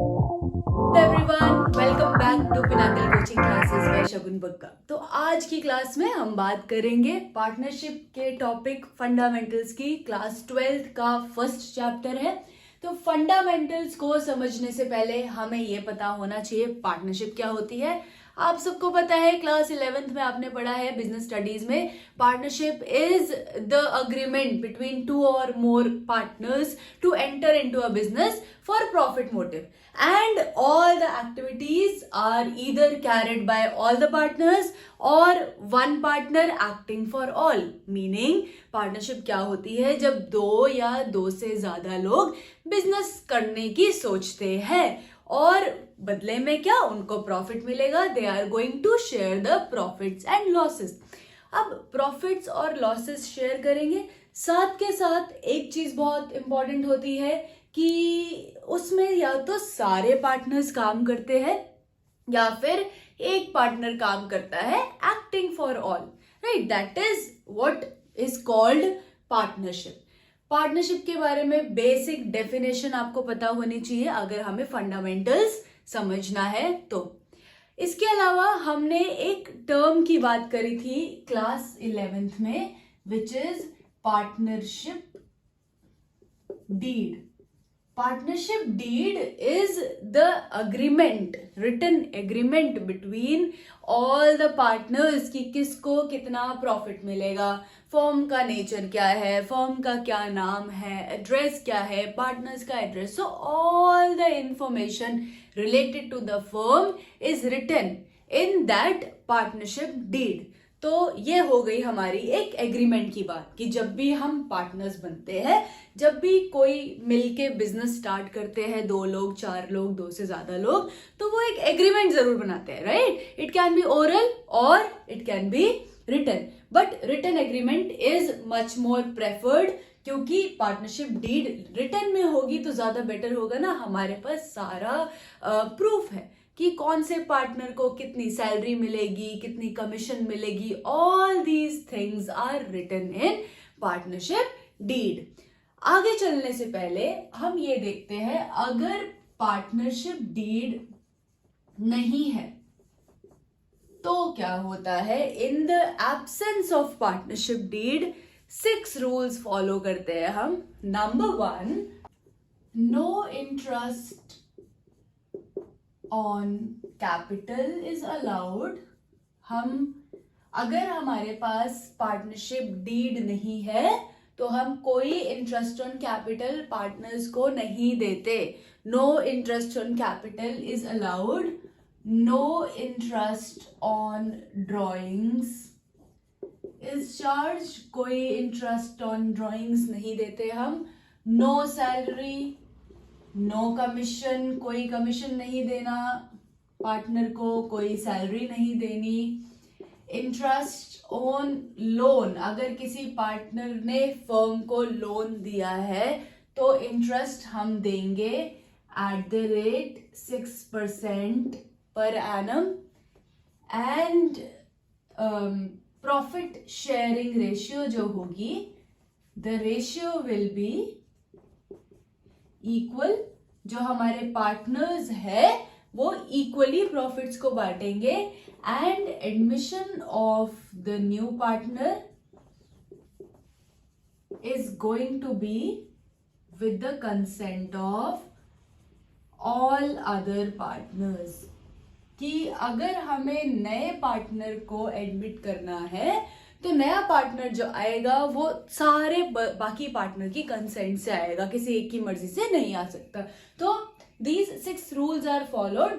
Everyone, welcome back to Pinnacle coaching classes by Shagun Bagga. तो आज की क्लास में हम बात करेंगे पार्टनरशिप के टॉपिक फंडामेंटल्स की। क्लास 12th का फर्स्ट चैप्टर है। तो फंडामेंटल्स को समझने से पहले हमें ये पता होना चाहिए पार्टनरशिप क्या होती है। आप सबको पता है, क्लास 11th में आपने पढ़ा है बिजनेस स्टडीज में, partnership is the agreement between two or more partners to enter into a business for profit motive and all the activities are either carried by all the partners or one partner acting for all। meaning partnership क्या होती है? जब दो या दो से ज्यादा लोग बिजनेस करने की सोचते हैं और बदले में क्या उनको प्रॉफिट मिलेगा। They are going to share the profits and losses. अब प्रॉफिट्स और लॉसेस शेयर करेंगे, साथ के साथ एक चीज बहुत इंपॉर्टेंट होती है कि उसमें या तो सारे पार्टनर्स काम करते हैं या फिर एक पार्टनर काम करता है acting for all, right? That is what is called partnership. Partnership के बारे में बेसिक डेफिनेशन आपको पता होनी चाहिए अगर हमें फंडामेंटल्स समझना है तो। इसके अलावा हमने एक टर्म की बात करी थी क्लास 11th में, which is partnership deed. Partnership deed is the agreement, written agreement between all the partners कि किसको कितना प्रॉफिट मिलेगा, फर्म का नेचर क्या है, फर्म का क्या नाम है, एड्रेस क्या है, पार्टनर्स का address. So all the information related to the firm is written in that partnership deed. तो ये हो गई हमारी एक एग्रीमेंट की बात कि जब भी हम पार्टनर्स बनते हैं, जब भी कोई मिलके बिजनेस स्टार्ट करते हैं, दो लोग, चार लोग, दो से ज्यादा लोग, तो वो एक एग्रीमेंट जरूर बनाते हैं, right? It can be oral or it can be written, but written agreement is much more preferred क्योंकि पार्टनरशिप डीड रिटन में होगी तो ज्यादा बेटर होगा ना। हमारे पास सारा प्रूफ है कि कौन से पार्टनर को कितनी सैलरी मिलेगी, कितनी कमीशन मिलेगी। All these things are written in partnership deed. आगे चलने से पहले हम ये देखते हैं, अगर पार्टनरशिप डीड नहीं है तो क्या होता है। In the absence of partnership deed 6 rules follow करते हैं हम। Number 1, no interest on capital is allowed. अगर हमारे पास पार्टनरशिप डीड नहीं है तो हम कोई इंटरेस्ट ऑन कैपिटल पार्टनर्स को नहीं देते। No interest on capital is allowed. No interest on drawings is charge. कोई इंटरेस्ट ऑन ड्रॉइंग्स नहीं देते हम। नो सैलरी, नो कमीशन, कोई कमीशन नहीं देना पार्टनर को, कोई सैलरी नहीं देनी। इंटरेस्ट ऑन लोन, अगर किसी पार्टनर ने फर्म को लोन दिया है तो इंटरेस्ट हम देंगे at the rate 6% per annum. And profit sharing ratio जो होगी, the ratio will be equal. जो हमारे पार्टनर्स है वो इक्वली प्रॉफिट्स को बांटेंगे। And admission of the new partner is going to be with the consent of all other partners. कि अगर हमें नए पार्टनर को एडमिट करना है तो नया पार्टनर जो आएगा वो सारे बाकी पार्टनर की कंसेंट से आएगा, किसी एक की मर्जी से नहीं आ सकता। तो these 6 rules are followed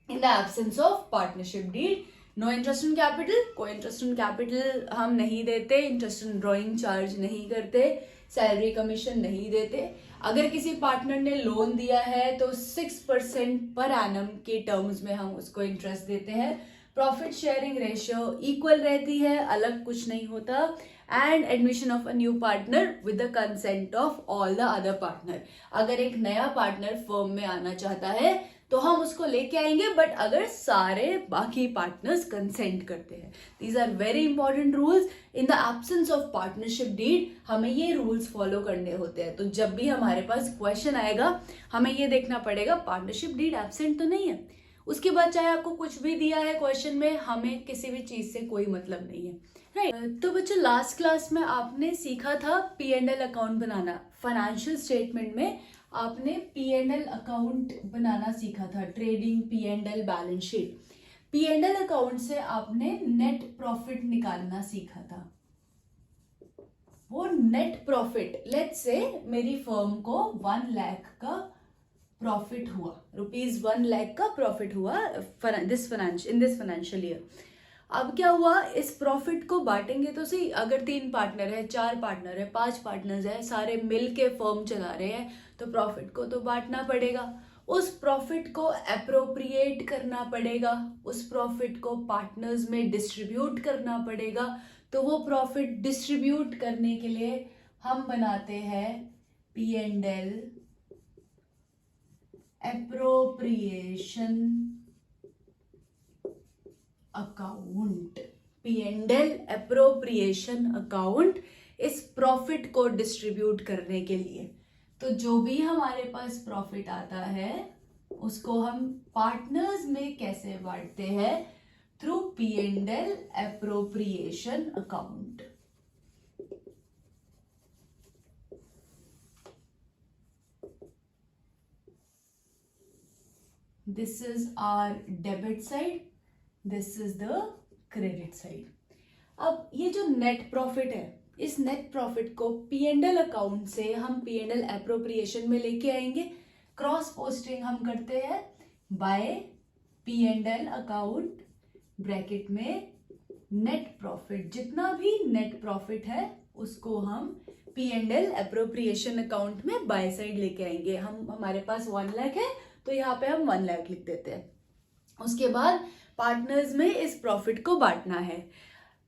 in the absence of partnership deed. No interest on capital, कोई इंटरेस्ट ऑन कैपिटल हम नहीं देते। इंटरेस्ट ऑन ड्रॉइंग चार्ज नहीं करते। सैलरी कमीशन नहीं देते। अगर किसी पार्टनर ने लोन दिया है तो 6% पर एनम के टर्म्स में हम उसको इंटरेस्ट देते हैं। प्रॉफिट शेयरिंग रेशियो इक्वल रहती है, अलग कुछ नहीं होता। And admission of a new partner with the consent of all the other partner. अगर एक नया पार्टनर फर्म में आना चाहता है तो हम उसको लेके आएंगे, बट अगर सारे बाकी पार्टनर्स कंसेंट करते हैं। These are very important rules. In the absence of partnership deed हमें ये रूल्स फॉलो करने होते हैं। तो जब भी हमारे पास क्वेश्चन आएगा हमें ये देखना पड़ेगा पार्टनरशिप डीड एब्सेंट तो नहीं है। उसके बाद चाहे आपको कुछ भी दिया है क्वेश्चन में, हमें किसी भी चीज से कोई मतलब नहीं है, राइट। तो बच्चों लास्ट क्लास में आपने सीखा था P&L अकाउंट बनाना। फाइनेंशियल स्टेटमेंट में आपने P&L अकाउंट बनाना सीखा था, trading P&L balance sheet. P&L account से आपने नेट प्रॉफिट निकालना सीखा था। वो नेट प्रॉफिट, लेट्स से मेरी फर्म को 1 लाख का प्रॉफिट हुआ, ₹1 लाख का प्रॉफिट हुआ इन दिस फाइनेंशियल ईयर। अब क्या हुआ, इस प्रॉफिट को बांटेंगे तो सही। अगर 3 पार्टनर है, 4 पार्टनर है, 5 पार्टनर्स है, सारे मिल के फर्म चला रहे हैं, तो प्रॉफिट को तो बांटना पड़ेगा। उस प्रॉफिट को एप्रोप्रिएट करना पड़ेगा, उस प्रॉफिट को पार्टनर्स में डिस्ट्रीब्यूट करना पड़ेगा। तो वो प्रॉफिट डिस्ट्रीब्यूट करने के लिए हम बनाते हैं P&L appropriation account. P&L appropriation account इस प्रॉफिट को डिस्ट्रीब्यूट करने के लिए। तो जो भी हमारे पास प्रॉफिट आता है उसको हम पार्टनर्स में कैसे बांटते हैं, through P&L appropriation account. This is our debit side, this is the credit side. अब ये जो नेट प्रॉफिट है, इस नेट प्रॉफिट को P&L अकाउंट से हम P&L एप्रोप्रिएशन में लेके आएंगे। क्रॉस पोस्टिंग हम करते हैं बाय P&L अकाउंट ब्रैकेट में नेट प्रॉफिट। जितना भी नेट प्रॉफिट है उसको हम P&L एप्रोप्रिएशन अकाउंट में बाय साइड लेके आएंगे। हमारे पास 1 लाख है तो यहाँ पे हम 1 लाख लिख देते हैं। उसके बाद पार्टनर्स में इस प्रॉफिट को बांटना है।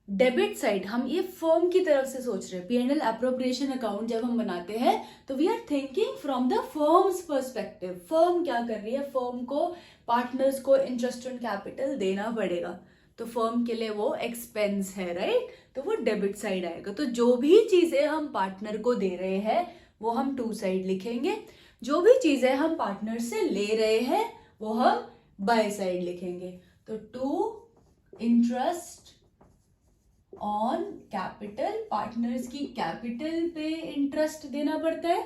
डेबिट साइड हम ये फर्म की तरफ से सोच रहे हैं। P&L एप्रोप्रिएशन अकाउंट जब हम बनाते हैं तो we are thinking from the firm's perspective. Firm क्या कर रही है, फर्म को पार्टनर्स को इंटरेस्ट ऑन कैपिटल देना पड़ेगा, तो फर्म के लिए वो एक्सपेंस है, राइट। तो वो डेबिट साइड आएगा। तो जो भी चीजें हम पार्टनर को दे रहे हैं वो हम 2 साइड लिखेंगे। जो भी चीजें हम पार्टनर से ले रहे हैं वो हम बाय साइड लिखेंगे। तो 2 इंटरेस्ट ऑन कैपिटल, पार्टनर्स की कैपिटल पे इंटरेस्ट देना पड़ता है।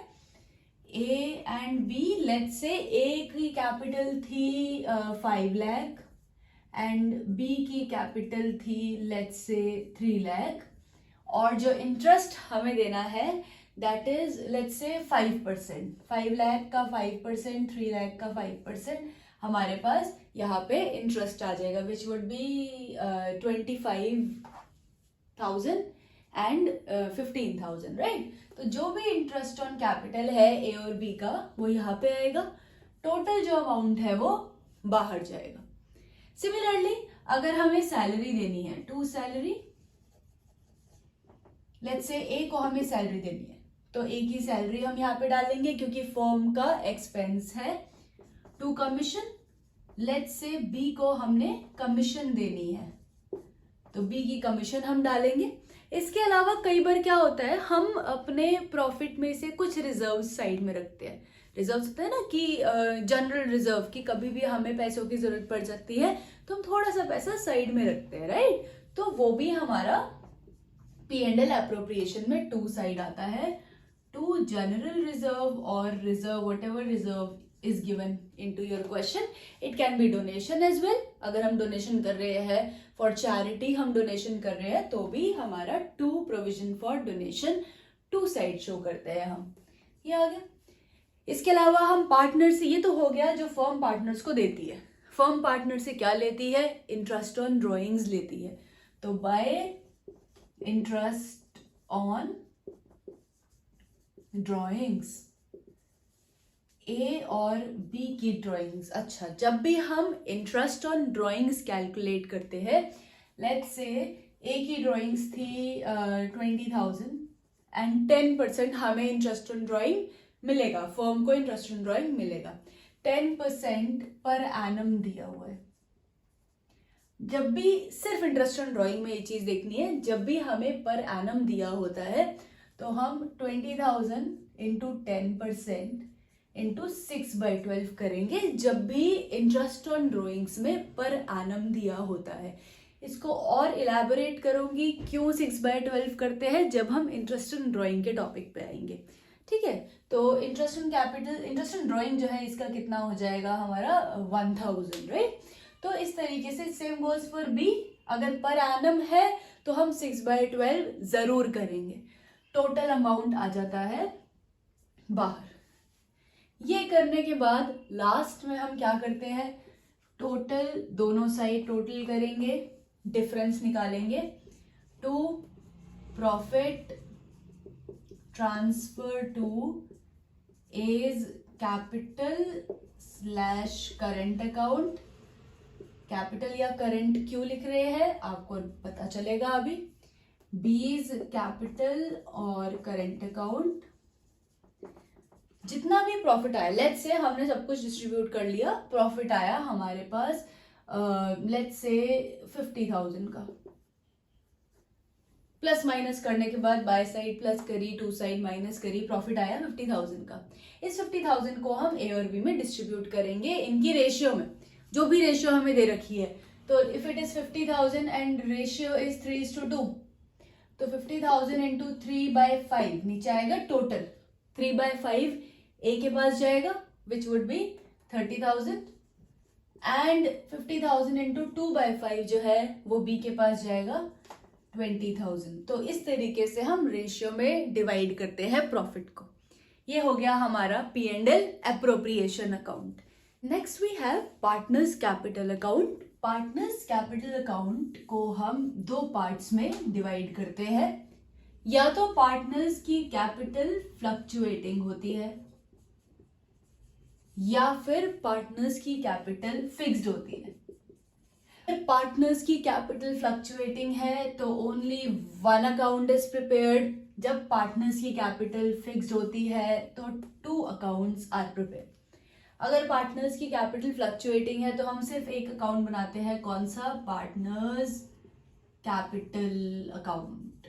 A and B, let's say A की कैपिटल थी 5 लाख एंड B की कैपिटल थी लेट्स से 3 लाख, और जो इंटरेस्ट हमें देना है that is let's say 5%। 5 lakh का 5%, 3 लाख का 5%, हमारे पास यहाँ पे इंटरेस्ट आ जाएगा which would be 25,000 and 15,000, right. तो जो भी इंटरेस्ट ऑन कैपिटल है A और B का वो यहाँ पे आएगा। टोटल जो अमाउंट है वो बाहर जाएगा। सिमिलरली अगर हमें सैलरी देनी है, 2 सैलरी, लेट्स से A को हमें सैलरी देनी है तो A की सैलरी हम यहाँ पे डालेंगे क्योंकि फर्म का एक्सपेंस है। 2 कमीशन, लेट्स से B को हमने कमीशन देनी है तो B की कमीशन हम डालेंगे। इसके अलावा कई बार क्या होता है, हम अपने प्रॉफिट में से कुछ रिजर्व साइड में रखते हैं। रिजर्व होता है ना कि जनरल रिजर्व की कभी भी हमें पैसों की जरूरत पड़ सकती है तो हम थोड़ा सा पैसा साइड में रखते हैं, राइट। तो वो भी हमारा P&L एप्रोप्रिएशन में 2 साइड आता है। 2 जनरल रिजर्व और reserve, whatever reserve is given into your question. It can be donation as well. अगर हम डोनेशन कर रहे हैं फॉर चैरिटी, हम डोनेशन कर रहे हैं तो भी हमारा 2 provision for donation 2 side show करते हैं हम। ये आ गया। इसके अलावा हम पार्टनर से, ये तो हो गया जो फर्म पार्टनर्स को देती है। फर्म पार्टनर से क्या लेती है, इंटरेस्ट ऑन ड्रॉइंग्स लेती है। तो bye interest on drawings, A और B की ड्राइंग्स। अच्छा, जब भी हम इंटरेस्ट ऑन ड्राइंग्स कैलकुलेट करते हैं, लेट्स से एक ही ड्राइंग्स थी 20,000 एंड 10% हमें इंटरेस्ट ऑन ड्राइंग मिलेगा, फर्म को इंटरेस्ट ऑन ड्राइंग मिलेगा। 10% पर एनम दिया हुआ है। जब भी सिर्फ इंटरेस्ट ऑन ड्राइंग में ये चीज देखनी है, जब भी हमें पर एनम दिया होता है तो हम 20,000 इंटू 10% इंटू 6/12 करेंगे, जब भी इंटरेस्ट ऑन ड्राइंग्स में पर एनम दिया होता है। इसको और इलेबोरेट करूंगी क्यों 6/12 करते हैं जब हम इंटरेस्ट ऑन ड्राइंग के टॉपिक पे आएंगे। ठीक है, तो interest on capital, interest on drawing जो है इसका कितना हो जाएगा हमारा 1,000, राइट। तो इस तरीके से सेम गोल्स फॉर बी, अगर पर एनम है तो हम 6/12 जरूर करेंगे, टोटल अमाउंट आ जाता है बाहर। ये करने के बाद लास्ट में हम क्या करते हैं, टोटल दोनों साइड टोटल करेंगे, डिफरेंस निकालेंगे। To profit transfer to as capital slash current account. Capital या करंट क्यों लिख रहे हैं आपको पता चलेगा अभी। बीज कैपिटल और करंट अकाउंट। जितना भी प्रॉफिट आया, लेट्स से हमने सब कुछ डिस्ट्रीब्यूट कर लिया, प्रॉफिट आया हमारे पास लेट्स से 50,000 का, प्लस माइनस करने के बाद बाय साइड प्लस करी, टू साइड माइनस करी, प्रॉफिट आया 50,000 का। इस 50,000 को हम ए और बी में डिस्ट्रीब्यूट करेंगे इनकी रेशियो में, जो भी रेशियो हमें दे रखी है। तो if it is 50,000 and ratio is 3:2, तो 50,000 इंटू 3/5 नीचे आएगा टोटल। 3/5 ए के पास जाएगा which would be 30,000 and 50,000 into 2/5 जो है वो बी के पास जाएगा 20,000। तो इस तरीके से हम रेशियो में डिवाइड करते हैं प्रॉफिट को। ये हो गया हमारा P&L appropriation account. Next we have partners capital account. Partners capital account को हम दो पार्ट्स में डिवाइड करते हैं। या तो पार्टनर्स की कैपिटल फ्लक्चुएटिंग होती है या फिर पार्टनर्स की कैपिटल फिक्स्ड होती है। पार्टनर्स की कैपिटल फ्लक्चुएटिंग है तो only one account is prepared. जब पार्टनर्स की कैपिटल फिक्स्ड होती है तो 2 अकाउंट्स आर प्रिपेयर्ड। अगर पार्टनर्स की कैपिटल फ्लक्चुएटिंग है तो हम सिर्फ एक अकाउंट बनाते हैं, कौन सा, पार्टनर्स कैपिटल अकाउंट।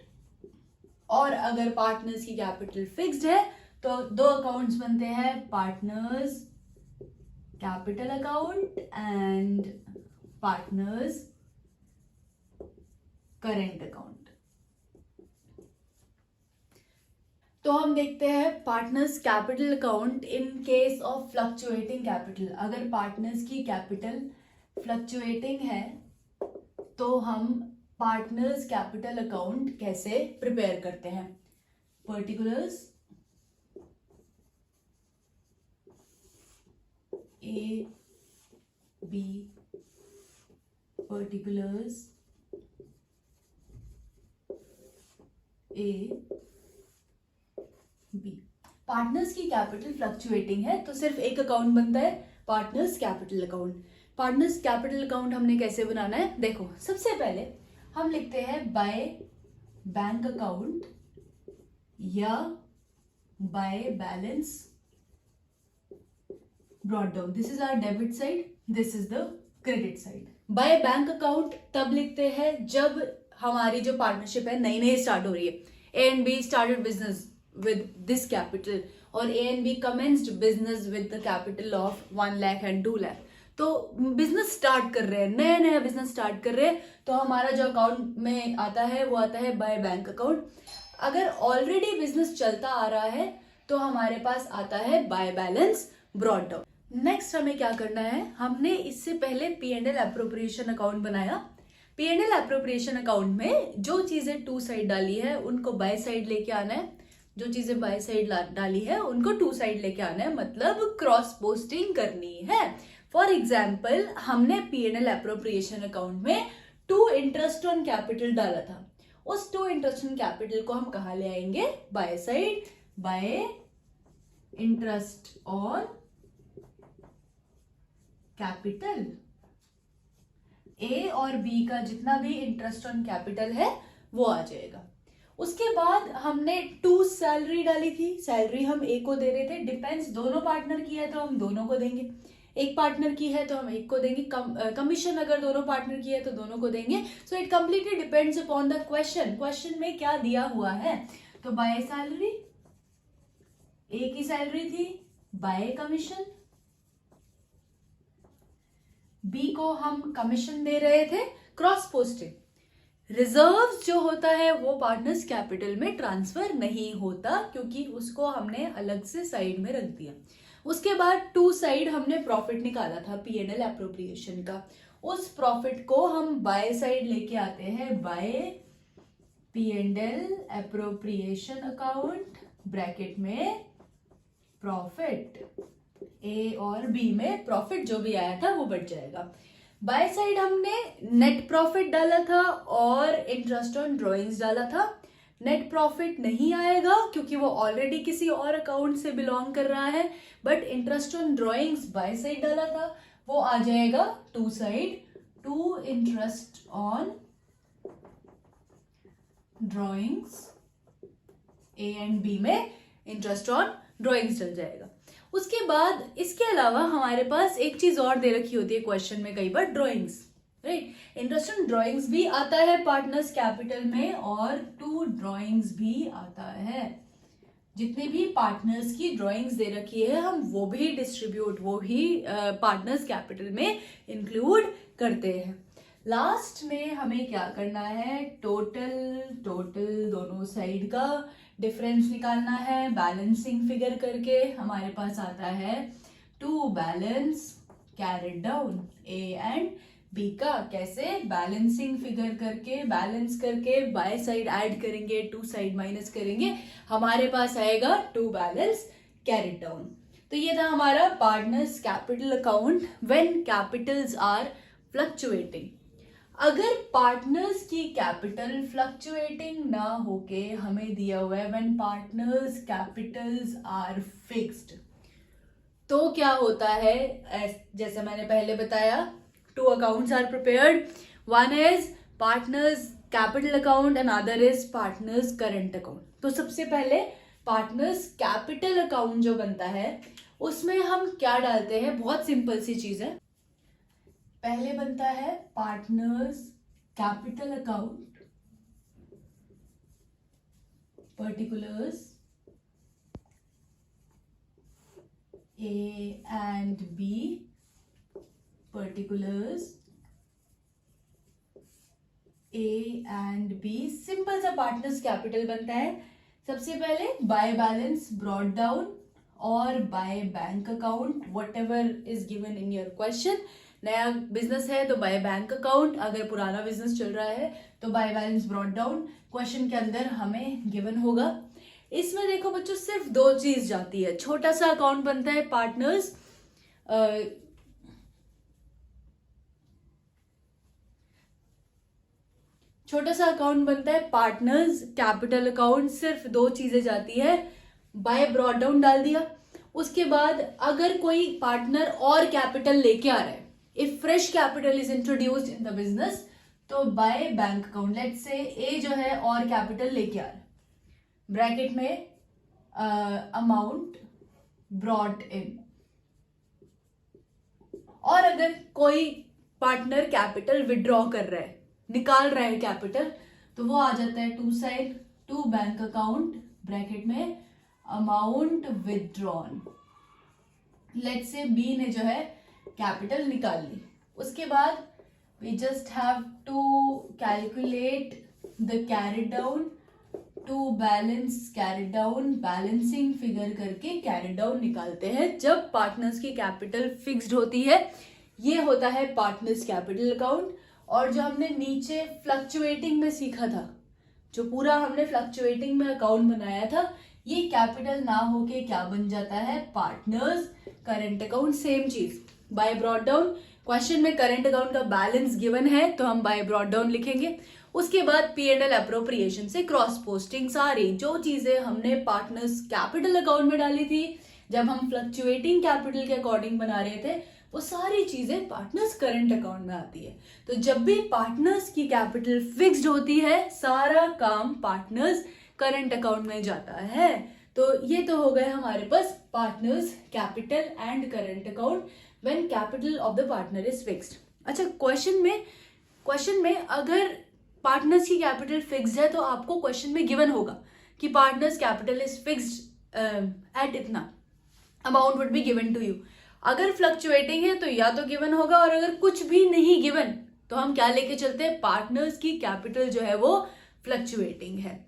और अगर पार्टनर्स की कैपिटल फिक्स्ड है तो 2 अकाउंट्स बनते हैं, partners capital account and partners current account. तो हम देखते हैं partners capital account in case of fluctuating capital. अगर पार्टनर्स की कैपिटल फ्लक्चुएटिंग है तो हम पार्टनर्स कैपिटल अकाउंट कैसे प्रिपेयर करते हैं। Particulars A B, particulars A B. Partners की कैपिटल फ्लक्चुएटिंग है तो सिर्फ एक अकाउंट बनता है, partners capital account. Partners capital account हमने कैसे बनाना है, देखो सबसे पहले हम लिखते हैं बाय बैंक अकाउंट या by balance brought down. This is our debit side, this is the credit side. By bank account तब लिखते हैं जब हमारी जो पार्टनरशिप है नई नई स्टार्ट हो रही है। ए and be started business with this capital और A and B commenced business with the capital of 1 lakh and 2 lakh। तो बिजनेस स्टार्ट कर रहे हैं, नया नया बिजनेस स्टार्ट कर रहे हैं, तो हमारा जो अकाउंट में आता है वो आता है बाय बैंक अकाउंट। अगर ऑलरेडी बिजनेस चलता आ रहा है तो हमारे पास आता है bye balance brought down. Next हमें क्या करना है, हमने इससे पहले P&L एप्रोप्रिएशन अकाउंट बनाया। P&L एप्रोप्रिएशन अकाउंट में जो चीजें टू साइड डाली है उनको बाय साइड लेके आना है, जो चीजें बाय साइड डाली है उनको टू साइड लेके आना है, मतलब क्रॉस पोस्टिंग करनी है। फॉर एग्जाम्पल हमने P&L एप्रोप्रिएशन अकाउंट में 2 इंटरेस्ट ऑन कैपिटल डाला था, उस 2 इंटरेस्ट ऑन कैपिटल को हम कहाँ ले आएंगे, by side, by interest on capital. A और बी का जितना भी इंटरेस्ट ऑन कैपिटल है वो आ जाएगा। उसके बाद हमने 2 सैलरी डाली थी, सैलरी हम ए को दे रहे थे, डिपेंड्स दोनों पार्टनर की है तो हम दोनों को देंगे, एक पार्टनर की है तो हम एक को देंगे, कमीशन अगर दोनों पार्टनर की है तो दोनों को देंगे। So it completely depends upon the question में क्या दिया हुआ है। तो बाय सैलरी, ए की सैलरी थी, बाय कमीशन, बी को हम कमीशन दे रहे थे, क्रॉस पोस्टिंग। रिजर्व्स जो होता है वो पार्टनर्स कैपिटल में ट्रांसफर नहीं होता क्योंकि उसको हमने अलग से साइड में रख दिया। उसके बाद 2 साइड हमने प्रॉफिट निकाला था P&L एप्रोप्रिएशन का, उस प्रॉफिट को हम बाय साइड लेके आते हैं, by P&L appropriation account, bracket में प्रॉफिट, ए और बी में प्रॉफिट जो भी आया था वो बढ़ जाएगा। बाय साइड हमने नेट प्रॉफिट डाला था और इंटरेस्ट ऑन ड्रॉइंग्स डाला था। नेट प्रॉफिट नहीं आएगा क्योंकि वो ऑलरेडी किसी और अकाउंट से बिलोंग कर रहा है, but interest on drawings by side डाला था, वो आ जाएगा 2 side, 2 interest on drawings, A and B में इंटरेस्ट ऑन ड्रॉइंग्स चल जाएगा। उसके बाद इसके अलावा हमारे पास एक चीज और दे रखी होती है क्वेश्चन में कई बार, drawings, right. Interest on drawings भी आता है पार्टनर्स कैपिटल में और 2 ड्रॉइंग्स भी आता है। जितने भी पार्टनर्स की ड्रॉइंग्स दे रखी है हम वो भी डिस्ट्रीब्यूट, वो भी पार्टनर्स कैपिटल में इंक्लूड करते हैं। लास्ट में हमें क्या करना है, टोटल दोनों साइड का डिफरेंस निकालना है बैलेंसिंग फिगर करके। हमारे पास आता है to balance carried down A and B का, कैसे बैलेंसिंग फिगर करके, बैलेंस करके बाय साइड ऐड करेंगे, 2 साइड माइनस करेंगे, हमारे पास आएगा टू बैलेंस कैरिड डाउन। तो ये था हमारा partners capital account when capitals are fluctuating. अगर पार्टनर्स की कैपिटल फ्लक्चुएटिंग ना होके हमें दिया हुआ है when partners capitals are fixed, तो क्या होता है, जैसे मैंने पहले बताया 2 accounts are prepared, one is partners capital account and other is partners current account. तो सबसे पहले पार्टनर्स कैपिटल अकाउंट जो बनता है उसमें हम क्या डालते हैं, बहुत सिंपल सी चीज है। पहले बनता है partners capital account, particulars A and B, particulars A and B, simple सा पार्टनर्स कैपिटल बनता है। सबसे पहले बाय बैलेंस ब्रॉट डाउन और by bank account, whatever is given in your question. नया बिजनेस है तो बाय बैंक अकाउंट, अगर पुराना बिजनेस चल रहा है तो bye balance brought down question के अंदर हमें गिवन होगा। इसमें देखो बच्चों सिर्फ 2 चीज जाती है, छोटा सा अकाउंट बनता है पार्टनर्स छोटा सा अकाउंट बनता है पार्टनर्स कैपिटल अकाउंट, सिर्फ 2 चीजें जाती है, बाय ब्रॉट डाउन डाल दिया। उसके बाद अगर कोई पार्टनर और कैपिटल लेके आ रहा है, if fresh capital is introduced in the business, तो by bank account, let's say A जो है और कैपिटल लेके आ रहा है, ब्रैकेट में अमाउंट ब्रॉट इन, और अगर कोई पार्टनर कैपिटल विड्रॉ कर रहा है, निकाल रहा है कैपिटल, तो वो आ जाता है 2 side, to bank account, bracket में amount withdrawn. Let's say B ने जो है कैपिटल निकाल ली, उसके बाद we just have to calculate the carried down, to balance carried down, balancing figure करके कैरिड डाउन निकालते हैं जब पार्टनर्स की कैपिटल फिक्स्ड होती है। ये होता है पार्टनर्स कैपिटल अकाउंट। और जो हमने नीचे फ्लक्चुएटिंग में सीखा था, जो पूरा हमने फ्लक्चुएटिंग में अकाउंट बनाया था, ये कैपिटल ना होके क्या बन जाता है, पार्टनर्स करंट अकाउंट। सेम चीज बाय ब्रॉट डाउन, क्वेश्चन में करंट अकाउंट का बैलेंस गिवन है तो हम बाय ब्रॉट डाउन लिखेंगे। उसके बाद P&L एप्रोप्रिएशन से क्रॉस पोस्टिंग, सारी जो चीजें हमने पार्टनर्स कैपिटल अकाउंट में डाली थी जब हम फ्लक्चुएटिंग कैपिटल के अकॉर्डिंग बना रहे थे, वो सारी चीजें पार्टनर्स करंट अकाउंट में आती है। तो जब भी पार्टनर्स की कैपिटल फिक्स्ड होती है, सारा काम पार्टनर्स करंट अकाउंट में जाता है। तो ये तो हो गए हमारे पास partners capital and current account when capital of the partner is fixed. अच्छा, क्वेश्चन में अगर पार्टनर्स की कैपिटल फिक्स्ड है तो आपको क्वेश्चन में गिवन होगा कि partners capital is fixed at इतना, amount would be given to you. अगर फ्लक्चुएटिंग है तो या तो गिवन होगा, और अगर कुछ भी नहीं गिवन तो हम क्या लेके चलते हैं, पार्टनर्स की कैपिटल जो है वो फ्लक्चुएटिंग है।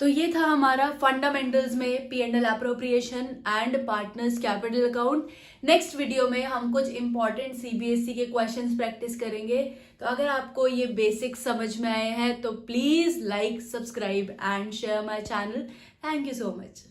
तो ये था हमारा फंडामेंटल्स में P&L appropriation and partners capital account. Next video में हम कुछ इंपॉर्टेंट CBSE के क्वेश्चंस प्रैक्टिस करेंगे। तो अगर आपको ये बेसिक समझ में आए हैं तो please like, subscribe and share my channel. Thank you so much.